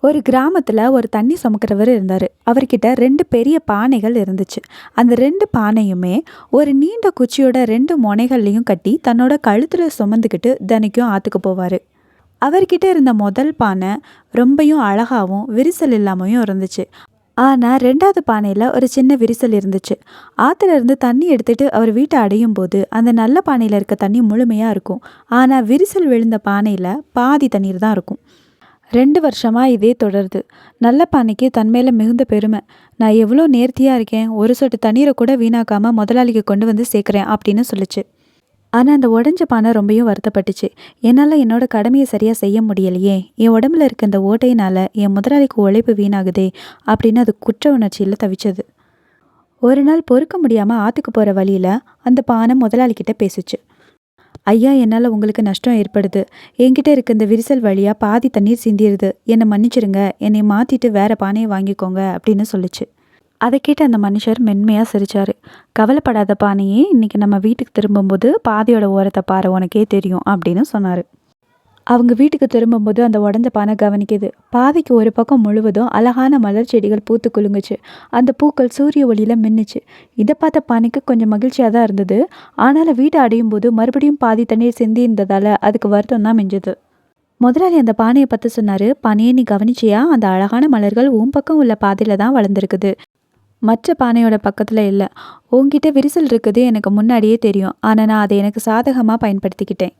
ஒரு கிராமத்துல ஒரு தண்ணி சுமக்கிறவர் இருந்தாரு. அவர்கிட்ட 2 பெரிய பானைகள் இருந்துச்சு. அந்த 2 பானையுமே ஒரு நீண்ட குச்சியோட 2 மொனைகள்லயும் கட்டி தன்னோட கழுத்துல சுமந்துக்கிட்டு தினைக்கும் ஆத்துக்கு போவாரு. அவர்கிட்ட இருந்த முதல் பானை ரொம்பயும் அழகாவும் விரிசல் இல்லாமையும் இருந்துச்சு. ஆனா 2வது பானையில ஒரு சின்ன விரிசல் இருந்துச்சு. ஆத்துல இருந்து தண்ணி எடுத்துட்டு அவர் வீட்டை அடையும் போது அந்த நல்ல பானையில இருக்க தண்ணி முழுமையா இருக்கும். ஆனா விரிசல் விழுந்த பானையில பாதி தண்ணீர் தான் இருக்கும். 2 வருஷமா இதே தொடருது. நல்ல பானைக்கு தன் மேல மிகுந்த பெருமை. நான் எவ்வளோ நேர்த்தியா இருக்கேன், ஒரு சொட்டு தண்ணீரை கூட வீணாக்காம முதலாளிக்கு கொண்டு வந்து சேர்க்கிறேன் அப்படின்னு சொல்லுச்சு. ஆனா அந்த உடைஞ்ச பானை ரொம்பவும் வருத்தப்பட்டுச்சு. என்னால என்னோட கடமையை சரியா செய்ய முடியலையே, என் உடம்புல இருக்க இந்த ஓட்டையினால என் முதலாளிக்கு உழைப்பு வீணாகுதே அப்படின்னு அது குற்ற உணர்ச்சியில தவிச்சது. ஒரு நாள் பொறுக்க முடியாம ஆத்துக்கு போற வழியில அந்த பானை முதலாளிகிட்ட பேசுச்சு. ஐயா, என்னால் உங்களுக்கு நஷ்டம் ஏற்படுது. என்கிட்ட இருக்க இந்த விரிசல் வழியா பாதி தண்ணீர் சிந்திருது. என்னை மன்னிச்சிடுங்க. என்னை மாத்திட்டு வேற பானையை வாங்கிக்கோங்க அப்படின்னு சொல்லுச்சு. அதை கேட்டு அந்த மனுஷர் மென்மையா சிரிச்சாரு. கவலைப்படாத பானையே, இன்னைக்கு நம்ம வீட்டுக்கு திரும்பும்போது பாதியோட ஓரத்தை பாரு, உனக்கே தெரியும் அப்படின்னு சொன்னாரு. அவங்க வீட்டுக்கு திரும்பும்போது அந்த உடஞ்ச பானை கவனிக்குது. பாதைக்கு ஒரு பக்கம் முழுவதும் அழகான மலர் செடிகள் பூத்து குலுங்குச்சு. அந்த பூக்கள் சூரிய ஒளியில மின்னுச்சு. இதை பார்த்த பானைக்கு கொஞ்சம் மகிழ்ச்சியாக தான் இருந்தது. ஆனாலும் வீட்டை அடையும் போது மறுபடியும் பாதி தண்ணீர் சிந்தி இருந்ததால அதுக்கு வருத்தம் தான் மிஞ்சுது. முதலாளி அந்த பானையை பார்த்து சொன்னாரு, பானையை நீ கவனிச்சியா? அந்த அழகான மலர்கள் உன் பக்கம் உள்ள பாதையில தான் வளர்ந்துருக்குது, மற்ற பானையோட பக்கத்துல இல்லை. உன்கிட்ட விரிசல் இருக்குது எனக்கு முன்னாடியே தெரியும். ஆனால் நான் அதை எனக்கு சாதகமாக பயன்படுத்திக்கிட்டேன்.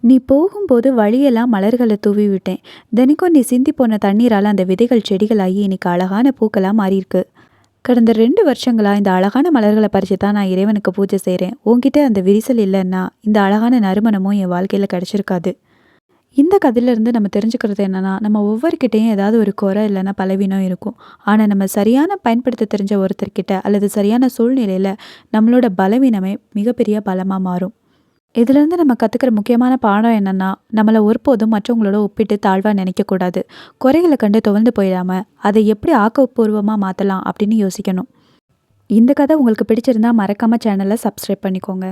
நீ போகும்போது வழியெல்லாம் மலர்களை தூவி விட்டேன். தினைக்கும் நீ சிந்தி போன தண்ணீரால் அந்த விதைகள் செடிகளாகி இன்னைக்கு அழகான பூக்களாக மாறியிருக்கு. கடந்த 2 வருஷங்களா இந்த அழகான மலர்களை பறித்து தான் நான் இறைவனுக்கு பூஜை செய்கிறேன். உன்கிட்ட அந்த விரிசல் இல்லைன்னா இந்த அழகான நறுமணமும் என் வாழ்க்கையில் கிடச்சிருக்காது. இந்த கதையிலேருந்து நம்ம தெரிஞ்சுக்கிறது என்னென்னா, நம்ம ஒவ்வொருக்கிட்டையும் ஏதாவது ஒரு குறை இல்லைன்னா பலவீனம் இருக்கும். ஆனால் நம்ம சரியான பயன்படுத்த தெரிஞ்ச ஒருத்தர்கிட்ட அல்லது சரியான சூழ்நிலையில் நம்மளோட பலவீனமே மிகப்பெரிய பலமாக மாறும். இதுலேருந்து நம்ம கற்றுக்கிற முக்கியமான பாடம் என்னென்னா, நம்மளை ஒருபோதும் மற்றவங்களோட ஒப்பிட்டு தாழ்வாக நினைக்கக்கூடாது. குறைகளை கண்டு துவண்டு போயிடாமல் அதை எப்படி ஆக்கப்பூர்வமாக மாற்றலாம் அப்படின்னு யோசிக்கணும். இந்த கதை உங்களுக்கு பிடிச்சிருந்தா மறக்காமல் சேனலை சப்ஸ்கிரைப் பண்ணிக்கோங்க.